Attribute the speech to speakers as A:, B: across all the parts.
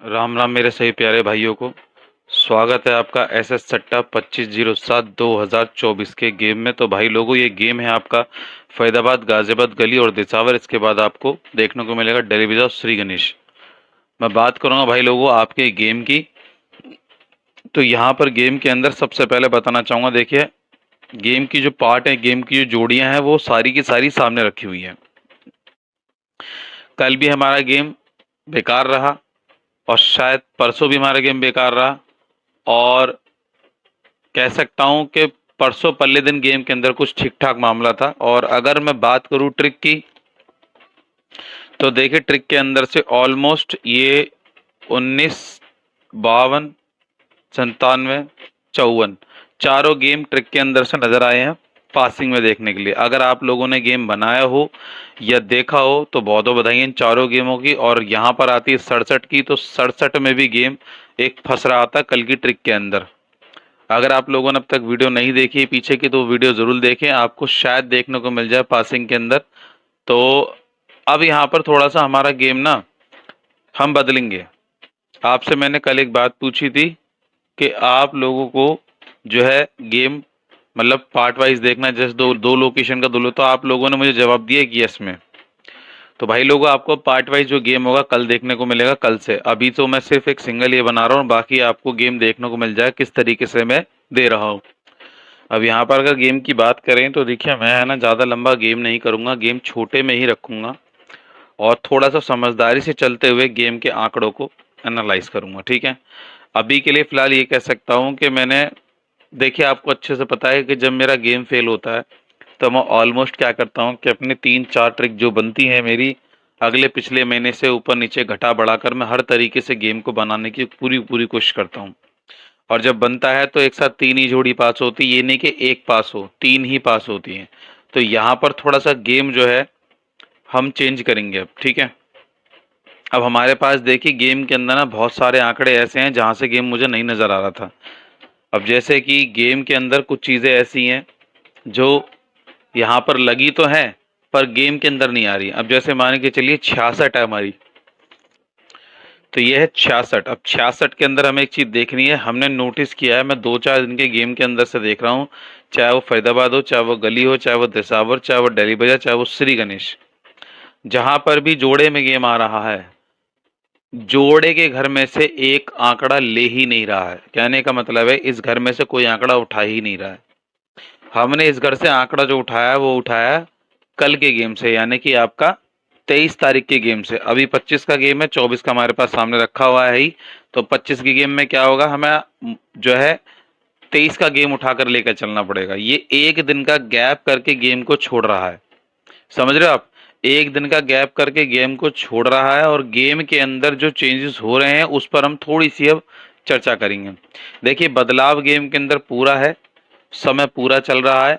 A: राम राम मेरे सही प्यारे भाइयों को। स्वागत है आपका एस एस सट्टा 2507 2024 के गेम में। तो भाई लोगों, ये गेम है आपका फैदाबाद गाजियाबाद गली और दिसावर। इसके बाद आपको देखने को मिलेगा डेलीविजा श्री गणेश। मैं बात करूंगा भाई लोगों आपके गेम की। तो यहाँ पर गेम के अंदर सबसे पहले बताना चाहूंगा, देखिए गेम की जो पार्ट है, गेम की जो जोड़ियां हैं वो सारी की सारी सामने रखी हुई हैं। कल भी हमारा गेम बेकार रहा और शायद परसों भी हमारा गेम बेकार रहा, और कह सकता हूं कि परसों पहले दिन गेम के अंदर कुछ ठीक ठाक मामला था। और अगर मैं बात करूं ट्रिक की, तो देखिए ट्रिक के अंदर से ऑलमोस्ट ये 19, 52, 97, 54 चारों गेम ट्रिक के अंदर से नजर आए हैं पासिंग में देखने के लिए। अगर आप लोगों ने गेम बनाया हो या देखा हो तो बहुत बहुत बधाई इन चारों गेमों की। और यहाँ पर आती है 67 की, तो 67 में भी गेम एक फंस रहा था कल की ट्रिक के अंदर। अगर आप लोगों ने अब तक वीडियो नहीं देखी है पीछे की, तो वीडियो जरूर देखें, आपको शायद देखने को मिल जाए पासिंग के अंदर। तो अब यहाँ पर थोड़ा सा हमारा गेम ना हम बदलेंगे। आपसे मैंने कल एक बात पूछी थी कि आप लोगों को जो है गेम मतलब पार्ट वाइज देखना है, जैसे दो दो लोकेशन का दो, तो आप लोगों ने मुझे जवाब दिया कि यस में। तो भाई लोगों आपको पार्ट वाइज जो गेम होगा कल देखने को मिलेगा कल से। अभी तो मैं सिर्फ एक सिंगल ये बना रहा हूँ, बाकी आपको गेम देखने को मिल जाए किस तरीके से मैं दे रहा हूँ। अब यहाँ पर अगर गेम की बात करें तो देखिए मैं है ना ज़्यादा लंबा गेम नहीं करूँगा, गेम छोटे में ही रखूँगा और थोड़ा सा समझदारी से चलते हुए गेम के आंकड़ों को एनालाइज करूँगा, ठीक है। अभी के लिए फ़िलहाल ये कह सकता हूँ कि मैंने, देखिए आपको अच्छे से पता है कि जब मेरा गेम फेल होता है तो मैं ऑलमोस्ट क्या करता हूँ कि अपने 3-4 ट्रिक जो बनती हैं मेरी अगले पिछले महीने से ऊपर नीचे घटा बढ़ाकर मैं हर तरीके से गेम को बनाने की पूरी पूरी कोशिश करता हूँ। और जब बनता है तो एक साथ 3 ही जोड़ी पास होती है, ये नहीं कि एक पास हो, 3 ही पास होती हैं। तो यहाँ पर थोड़ा सा गेम जो है हम चेंज करेंगे अब, ठीक है। अब हमारे पास देखिए गेम के अंदर ना बहुत सारे आंकड़े ऐसे हैं जहाँ से गेम मुझे नहीं नज़र आ रहा था। अब जैसे कि गेम के अंदर कुछ चीज़ें ऐसी हैं जो यहाँ पर लगी तो हैं पर गेम के अंदर नहीं आ रही। अब जैसे मान के चलिए 66 है हमारी, तो ये है 66। अब 66 के अंदर हमें एक चीज़ देखनी है, हमने नोटिस किया है, मैं 2-4 दिन के गेम के अंदर से देख रहा हूँ, चाहे वो फैदाबाद हो, चाहे वो गली हो, चाहे वो दिसावर, चाहे वो डेली बाजार, चाहे वो श्री गणेश, जहाँ पर भी जोड़े में गेम आ रहा है, जोड़े के घर में से एक आंकड़ा ले ही नहीं रहा है। कहने का मतलब है इस घर में से कोई आंकड़ा उठा ही नहीं रहा है। हमने इस घर से आंकड़ा जो उठाया है, वो उठाया कल के गेम से, यानी कि आपका 23 तारीख के गेम से। अभी 25 का गेम है, 24 का हमारे पास सामने रखा हुआ है ही। तो 25 के गेम में क्या होगा, हमें जो है 23 का गेम उठाकर लेकर चलना पड़ेगा। ये एक दिन का गैप करके गेम को छोड़ रहा है, समझ रहे हो आप। एक दिन का गैप करके गेम को छोड़ रहा है और गेम के अंदर जो चेंजेस हो रहे हैं उस पर हम थोड़ी सी अब चर्चा करेंगे। देखिए बदलाव गेम के अंदर पूरा है, समय पूरा चल रहा है,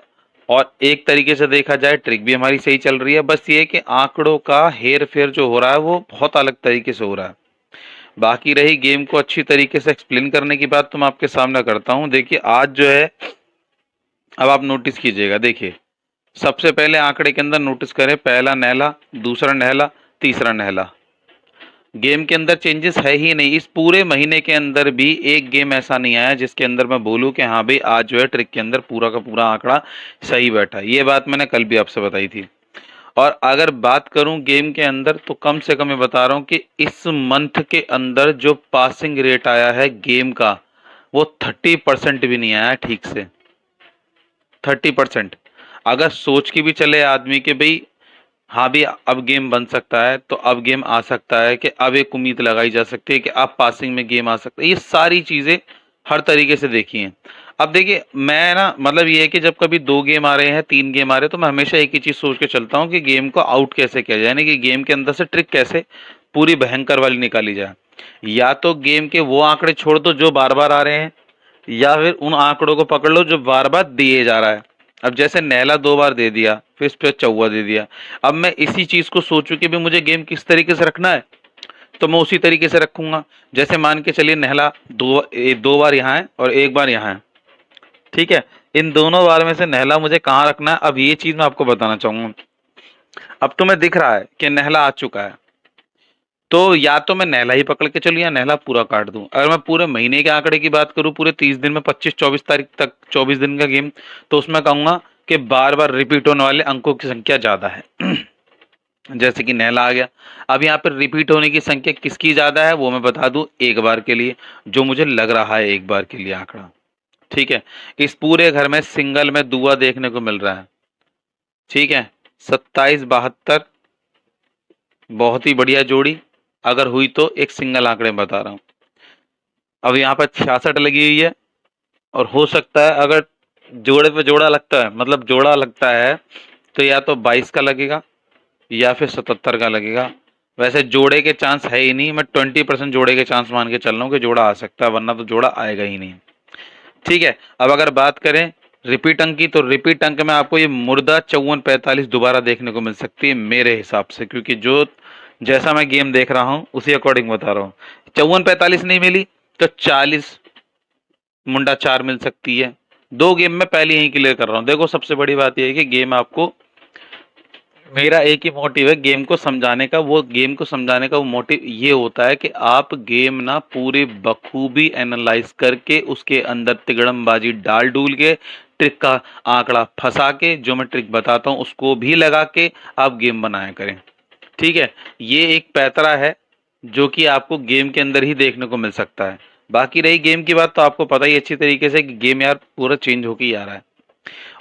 A: और एक तरीके से देखा जाए ट्रिक भी हमारी सही चल रही है। बस ये कि आंकड़ों का हेर फेर जो हो रहा है वो बहुत अलग तरीके से हो रहा है। बाकी रही गेम को अच्छी तरीके से एक्सप्लेन करने की बात, तो मैं आपके सामने करता हूँ। देखिए आज जो है, अब आप नोटिस कीजिएगा, देखिए सबसे पहले आंकड़े के अंदर नोटिस करें, पहला नहला, दूसरा नहला, तीसरा नहला। गेम के अंदर चेंजेस है ही नहीं। इस पूरे महीने के अंदर भी एक गेम ऐसा नहीं आया जिसके अंदर मैं बोलूं कि हाँ भाई आज जो है ट्रिक के अंदर पूरा का पूरा आंकड़ा सही बैठा। ये बात मैंने कल भी आपसे बताई थी। और अगर बात करूं गेम के अंदर, तो कम से कम मैं बता रहा हूं कि इस मंथ के अंदर जो पासिंग रेट आया है गेम का, वो 30% भी नहीं आया ठीक से। 30%। अगर सोच के भी चले आदमी के भाई हाँ भी अब गेम बन सकता है, तो अब गेम आ सकता है, कि अब एक उम्मीद लगाई जा सकती है कि अब पासिंग में गेम आ सकता है, ये सारी चीज़ें हर तरीके से देखी हैं। अब देखिए मैं ना मतलब ये है कि जब कभी 2 गेम आ रहे हैं, 3 गेम आ रहे हैं, तो मैं हमेशा एक ही चीज़ सोच के चलता हूँ कि गेम को आउट कैसे किया जाए, यानी कि गेम के अंदर से ट्रिक कैसे पूरी भयंकर वाली निकाली जाए। या तो गेम के वो आंकड़े छोड़ दो जो बार बार आ रहे हैं, या फिर उन आंकड़ों को पकड़ लो जो बार बार दिए जा रहा है। अब जैसे नैला 2 बार दे दिया, फिर इस पे चौवा दे दिया। अब मैं इसी चीज को सोचूं कि भी मुझे गेम किस तरीके से रखना है, तो मैं उसी तरीके से रखूंगा। जैसे मान के चलिए नहला 2 बार यहाँ है और 1 बार यहाँ है, ठीक है। इन दोनों बार में से नहला मुझे कहाँ रखना है, अब ये चीज मैं आपको बताना चाहूंगा। अब तुम्हें दिख रहा है कि नहला आ चुका है, तो या तो मैं नहला ही पकड़ के चलूं या नहला पूरा काट दूं। अगर मैं पूरे महीने के आंकड़े की बात करूं, पूरे 30 दिन में 25-24 तारीख तक 24 दिन का गेम, तो उसमें कहूंगा कि बार बार रिपीट होने वाले अंकों की संख्या ज्यादा है। जैसे कि नहला आ गया। अब यहाँ पर रिपीट होने की संख्या किसकी ज्यादा है वो मैं बता दूं एक बार के लिए, जो मुझे लग रहा है एक बार के लिए आंकड़ा। ठीक है, इस पूरे घर में सिंगल में दुआ देखने को मिल रहा है। ठीक है, 27-72 बहुत ही बढ़िया जोड़ी अगर हुई तो एक सिंगल आंकड़े में बता रहा हूं। अब यहाँ पर 66 लगी हुई है, और हो सकता है अगर जोड़े पे जोड़ा लगता है, मतलब जोड़ा लगता है, तो या तो 22 का लगेगा या फिर 77 का लगेगा। वैसे जोड़े के चांस है ही नहीं, मैं 20% जोड़े के चांस मान के चल रहा हूँ कि जोड़ा आ सकता है, वरना तो जोड़ा आएगा ही नहीं। ठीक है, अब अगर बात करें रिपीट अंक की, तो रिपीट अंक में आपको ये मुर्दा 54-45 दोबारा देखने को मिल सकती है मेरे हिसाब से, क्योंकि जो जैसा मैं गेम देख रहा हूं उसी अकॉर्डिंग बता रहा हूं। 54-45 नहीं मिली तो 40 मुंडा 4 मिल सकती है। दो गेम में पहले यही क्लियर कर रहा हूं। देखो सबसे बड़ी बात यह है कि गेम आपको, मेरा एक ही मोटिव है गेम को समझाने का, वो गेम को समझाने का वो मोटिव ये होता है कि आप गेम ना पूरे बखूबी एनालाइज करके उसके अंदर तिगड़मबाजी डाल डूल के ट्रिक का आंकड़ा फंसा के, जो मैं ट्रिक बताता हूं उसको भी लगा के आप गेम बनाया करें। ठीक है, ये एक पैतरा है जो कि आपको गेम के अंदर ही देखने को मिल सकता है। बाकी रही गेम की बात, तो आपको पता ही अच्छी तरीके से कि गेम यार पूरा चेंज होके ही आ रहा है।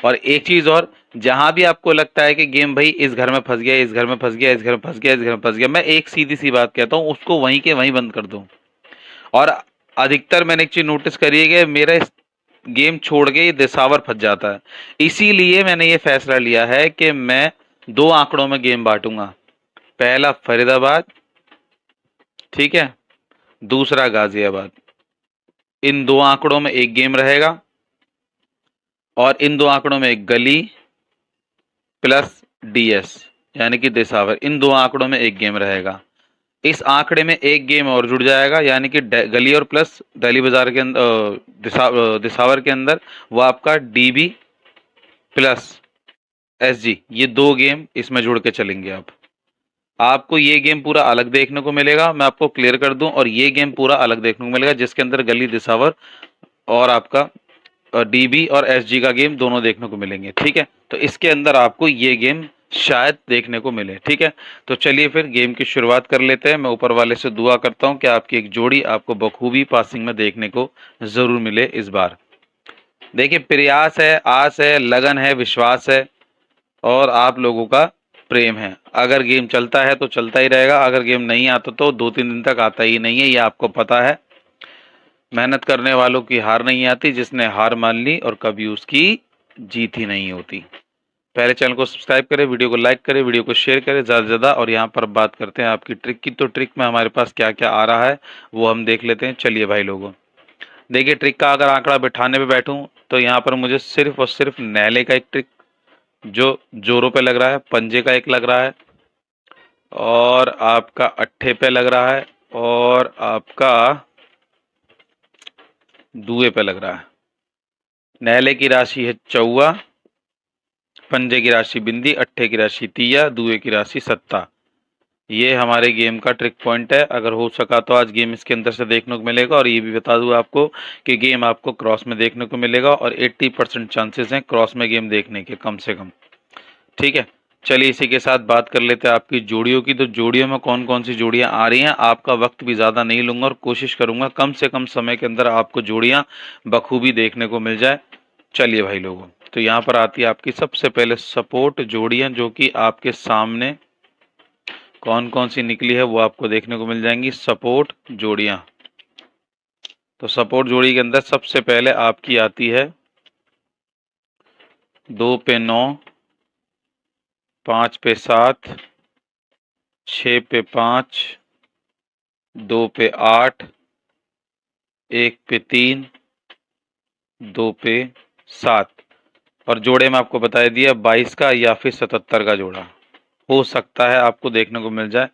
A: और एक चीज और, जहां भी आपको लगता है कि गेम भाई इस घर में फंस गया, इस घर में फंस गया, इस घर में फंस गया, इस घर में फंस गया, मैं एक सीधी सी बात कहता हूं, उसको वहीं के वहीं बंद कर दो। और अधिकतर मैंने एक चीज नोटिस करी है कि मेरा इस गेम छोड़ के ये दिसावर फंस जाता है। इसीलिए मैंने ये फैसला लिया है कि मैं दो आंकड़ों में गेम बांटूंगा। पहला फरीदाबाद, ठीक है, दूसरा गाजियाबाद। इन दो आंकड़ों में एक गेम रहेगा, और इन दो आंकड़ों में एक गली प्लस डीएस यानी कि दिसावर, इन दो आंकड़ों में एक गेम रहेगा। इस आंकड़े में एक गेम और जुड़ जाएगा, यानी कि गली और प्लस दिल्ली बाजार के अंदर दिसावर के अंदर वो आपका डीबी प्लस एसजी, ये दो गेम इसमें जुड़ के चलेंगे। आप आपको ये गेम पूरा अलग देखने को मिलेगा, मैं आपको क्लियर कर दूं, और ये गेम पूरा अलग देखने को मिलेगा जिसके अंदर गली दिसावर और आपका डीबी और एसजी का गेम दोनों देखने को मिलेंगे। ठीक है, तो इसके अंदर आपको ये गेम शायद देखने को मिले। ठीक है, तो चलिए फिर गेम की शुरुआत कर लेते हैं। मैं ऊपर वाले से दुआ करता हूं कि आपकी एक जोड़ी आपको बखूबी पासिंग में देखने को जरूर मिले इस बार। देखिए, प्रयास है, आस है, लगन है, विश्वास है, और आप लोगों का प्रेम है। अगर गेम चलता है तो चलता ही रहेगा, अगर गेम नहीं आता तो 2-3 दिन तक आता ही नहीं है, ये आपको पता है। मेहनत करने वालों की हार नहीं आती, जिसने हार मान ली और कभी उसकी जीत ही नहीं होती। पहले चैनल को सब्सक्राइब करें, वीडियो को लाइक करें, वीडियो को शेयर करें ज़्यादा से ज़्यादा। और यहाँ पर बात करते हैं आपकी ट्रिक की, तो ट्रिक में हमारे पास क्या क्या आ रहा है वो हम देख लेते हैं। चलिए भाई लोगों, देखिए ट्रिक का अगर आंकड़ा बिठाने पे बैठूं तो यहाँ पर मुझे सिर्फ और सिर्फ नैले का एक ट्रिक जो जोरों पे लग रहा है, पंजे का एक लग रहा है, और आपका अट्ठे पे लग रहा है, और आपका दुए पे लग रहा है। नैले की राशि है चौवा, पंजे की राशि बिंदी, अट्ठे की राशि तिया, दुए की राशि सत्ता। ये हमारे गेम का ट्रिक पॉइंट है। अगर हो सका तो आज गेम इसके अंदर से देखने को मिलेगा। और ये भी बता दूं आपको कि गेम आपको क्रॉस में देखने को मिलेगा, और 80% चांसेस हैं क्रॉस में गेम देखने के, कम से कम। ठीक है, चलिए इसी के साथ बात कर लेते हैं आपकी जोड़ियों की। तो जोड़ियों में कौन कौन सी जोड़ियां आ रही हैं, आपका वक्त भी ज़्यादा नहीं लूंगा और कोशिश करूंगा कम से कम समय के अंदर आपको जोड़ियां बखूबी देखने को मिल जाए। चलिए भाई लोगों, तो यहाँ पर आती है आपकी सबसे पहले सपोर्ट जोड़ियां, जो कि आपके सामने कौन कौन सी निकली है वो आपको देखने को मिल जाएंगी। सपोर्ट जोड़ियां, तो सपोर्ट जोड़ी के अंदर सबसे पहले आपकी आती है 2 पे 9, 5 पे 7, 6 पे 5, 2 पे 8, 1 पे 3, 2 पे 7। और जोड़े में आपको बता दिया 22 का या फिर 77 का जोड़ा हो सकता है आपको देखने को मिल जाए।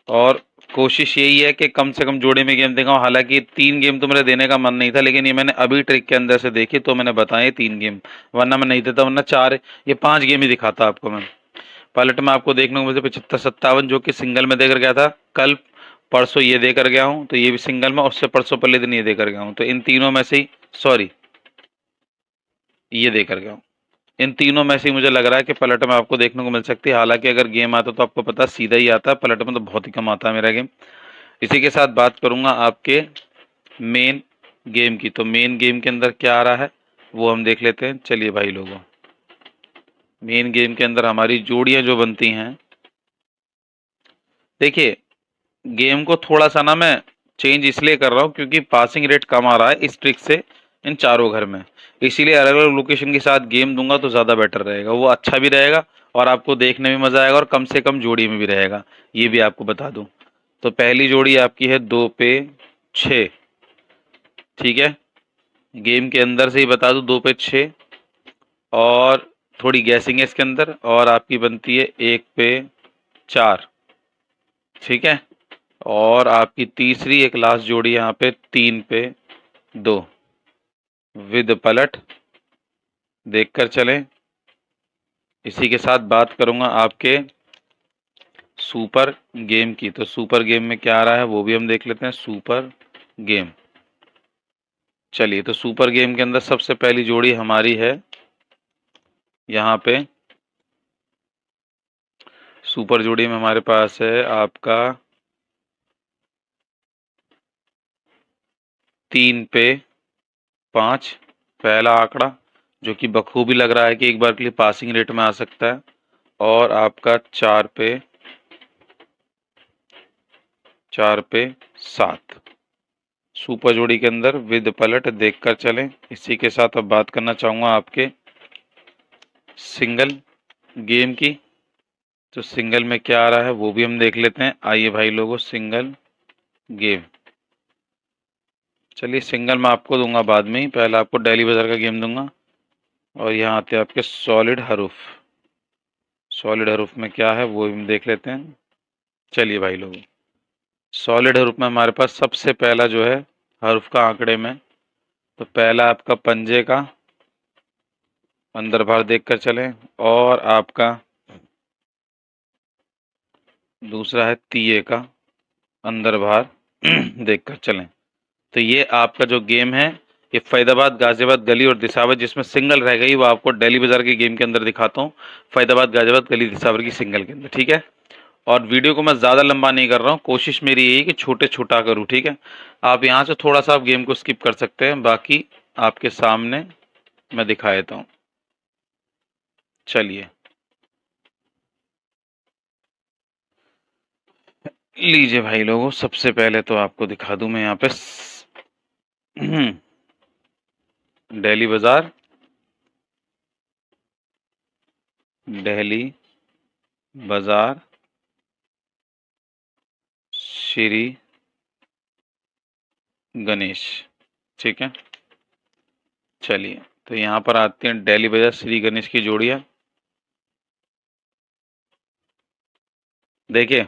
A: और कोशिश यही है कि कम से कम जोड़े में गेम दिखाऊं। हालांकि 3 गेम तो मेरे देने का मन नहीं था, लेकिन ये मैंने अभी ट्रिक के अंदर से देखी तो मैंने बताए 3 गेम, वरना मैं नहीं देता, वरना 4 ये 5 गेम ही दिखाता आपको मैं। पलट में आपको देखने को मिलते 75-57 जो कि सिंगल में देकर गया था कल, परसों ये देकर गया हूं तो ये भी सिंगल में, उससे परसों पहले दिन ये देकर गया हूं, तो इन तीनों में से ही, सॉरी ये देकर गया हूं, इन तीनों में से ही मुझे लग रहा है कि पलट में आपको देखने को मिल सकती है। हालांकि अगर गेम आता तो आपको पता सीधा ही आता है, पलट में तो बहुत ही कम आता है मेरा गेम। इसी के साथ बात करूंगा आपके मेन गेम की। तो मेन गेम के अंदर क्या आ रहा है वो हम देख लेते हैं। चलिए भाई लोगों, मेन गेम के अंदर हमारी जोड़ियां जो बनती हैं, देखिए गेम को थोड़ा सा ना मैं चेंज इसलिए कर रहा हूँ क्योंकि पासिंग रेट कम आ रहा है इस ट्रिक से इन चारों घर में, इसीलिए अलग अलग लोकेशन के साथ गेम दूंगा तो ज़्यादा बेटर रहेगा, वो अच्छा भी रहेगा और आपको देखने में मज़ा आएगा और कम से कम जोड़ी में भी रहेगा, ये भी आपको बता दूं। तो पहली जोड़ी आपकी है 2 पे 6, ठीक है, गेम के अंदर से ही बता दूं 2 पे 6, और थोड़ी गैसिंग है इसके अंदर, और आपकी बनती है 1 पे 4, ठीक है। और आपकी तीसरी एक लास्ट जोड़ी यहाँ पे 3 पे 2 विद पलट, देखकर चलें। इसी के साथ बात करूंगा आपके सुपर गेम की। तो सुपर गेम में क्या आ रहा है वो भी हम देख लेते हैं। सुपर गेम, चलिए, तो सुपर गेम के अंदर सबसे पहली जोड़ी हमारी है यहाँ पे, सुपर जोड़ी में हमारे पास है आपका 3 पे 5, पहला आंकड़ा जो कि बखूबी लग रहा है कि एक बार के लिए पासिंग रेट में आ सकता है, और आपका 4 पे 7 सुपर जोड़ी के अंदर विद पलट, देखकर चलें। इसी के साथ अब बात करना चाहूँगा आपके सिंगल गेम की। तो सिंगल में क्या आ रहा है वो भी हम देख लेते हैं। आइए भाई लोगों, सिंगल गेम, चलिए सिंगल मैं आपको दूंगा बाद में ही, पहले आपको डेली बाजार का गेम दूंगा। और यहाँ आते हैं आपके सॉलिड हरूफ। सॉलिड हरूफ में क्या है वो भी हम देख लेते हैं। चलिए भाई लोगों, सॉलिड हरूफ में हमारे पास सबसे पहला जो है हरूफ का आंकड़े में, तो पहला आपका पंजे का अंदर बाहर देखकर चलें, और आपका दूसरा है तिये का अंदर बाहर देखकर चलें। तो ये आपका जो गेम है, ये फैदाबाद गाजियाबाद गली और दिसावर, जिसमें सिंगल रह गई वो आपको डेली बाजार के गेम के अंदर दिखाता हूँ, फैदाबाद गाजियाबाद गली दिसावर की सिंगल के अंदर, ठीक है। और वीडियो को मैं ज़्यादा लंबा नहीं कर रहा हूँ, कोशिश मेरी यही कि छोटे छोटा करूँ, ठीक है। आप यहाँ से थोड़ा सा आप गेम को स्किप कर सकते हैं, बाकी आपके सामने मैं दिखा देता हूँ। चलिए लीजिए भाई लोगों, सबसे पहले तो आपको दिखा दूं मैं यहाँ पे दिल्ली बाजार, दिल्ली बाजार श्री गणेश, ठीक है। चलिए, तो यहाँ पर आते हैं दिल्ली बाजार श्री गणेश की जोड़ियाँ। देखिए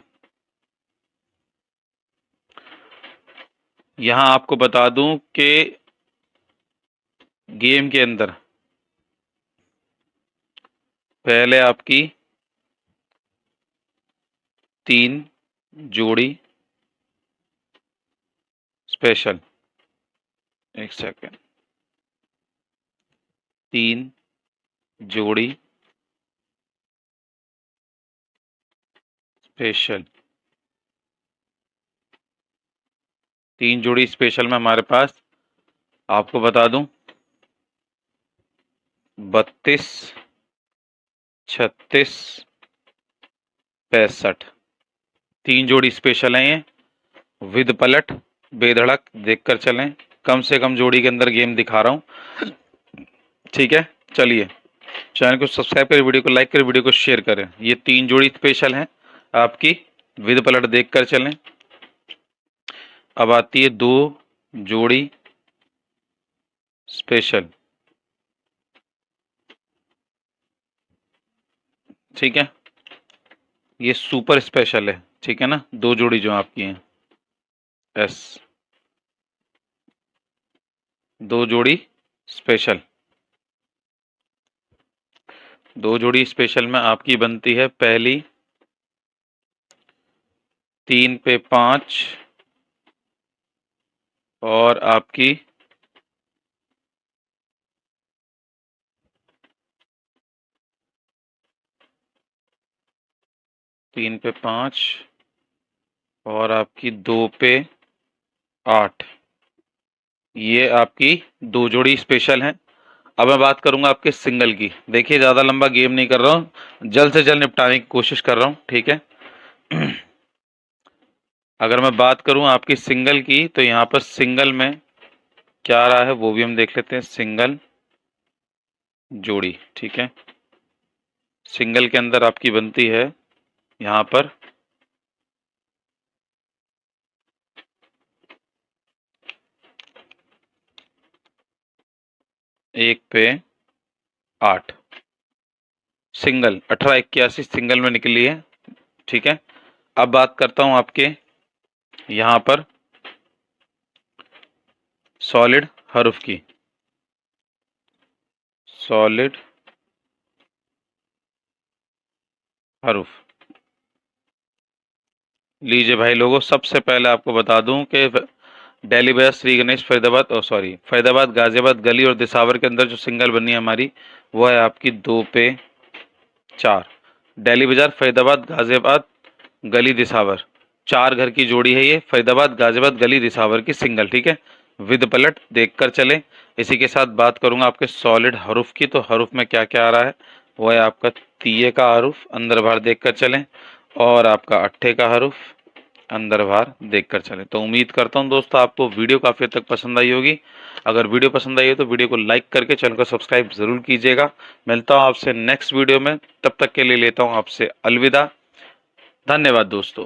A: यहाँ आपको बता दूं कि गेम के अंदर पहले आपकी 3 जोड़ी स्पेशल, एक सेकेंड, 3 जोड़ी स्पेशल, 3 जोड़ी स्पेशल में हमारे पास आपको बता दूं 32, 36, 65, 3 जोड़ी स्पेशल है ये, विद पलट, बेधड़क, देखकर चलें। कम से कम जोड़ी के अंदर गेम दिखा रहा हूं, ठीक है। चलिए, चैनल को सब्सक्राइब करें, वीडियो को लाइक करें, वीडियो को शेयर करें। ये 3 जोड़ी स्पेशल हैं आपकी, विद पलट देखकर चलें। अब आती है 2 जोड़ी स्पेशल, ठीक है, ये सुपर स्पेशल है, ठीक है ना। 2 जोड़ी जो आपकी हैं एस, 2 जोड़ी स्पेशल, दो जोड़ी स्पेशल में आपकी बनती है पहली 3 पे 5 और आपकी 3 पे 5 और आपकी 2 पे 8। ये आपकी दो जोड़ी स्पेशल हैं। अब मैं बात करूंगा आपके सिंगल की। देखिए ज़्यादा लंबा गेम नहीं कर रहा हूँ, जल्द से जल्द निपटाने की कोशिश कर रहा हूँ, ठीक है। अगर मैं बात करूं आपकी सिंगल की तो यहाँ पर सिंगल में क्या आ रहा है वो भी हम देख लेते हैं। सिंगल जोड़ी, ठीक है। सिंगल के अंदर आपकी बनती है यहाँ पर 1 पे 8। सिंगल 1881 सिंगल में निकली है, ठीक है। अब बात करता हूं आपके यहाँ पर सॉलिड हरूफ की। सॉलिड हरूफ लीजिए भाई लोगों, सबसे पहले आपको बता दूं कि दिल्ली बाजार श्री गणेश फरीदाबाद गाजियाबाद गली और दिसावर के अंदर जो सिंगल बनी है हमारी वो है आपकी 2 पे 4। दिल्ली बाजार फरीदाबाद गाजियाबाद गली दिसावर 4 घर की जोड़ी है ये, फरीदाबाद गाजियाबाद गली दिसावर की सिंगल, ठीक है। विद पलट देखकर चले। इसी के साथ बात करूंगा आपके सॉलिड हरूफ की। तो हरूफ में क्या क्या आ रहा है वो है आपका तीये का हरूफ, अंदर बाहर देखकर चलें, और आपका अट्ठे का हरूफ, अंदर बाहर देखकर चलें। तो उम्मीद करता हूं दोस्तों आपको वीडियो काफ़ी हद तक पसंद आई होगी। अगर वीडियो पसंद आई हो तो वीडियो को लाइक करके चैनल को सब्सक्राइब ज़रूर कीजिएगा। मिलता हूं आपसे नेक्स्ट वीडियो में, तब तक के लिए लेता हूं आपसे अलविदा। धन्यवाद दोस्तों।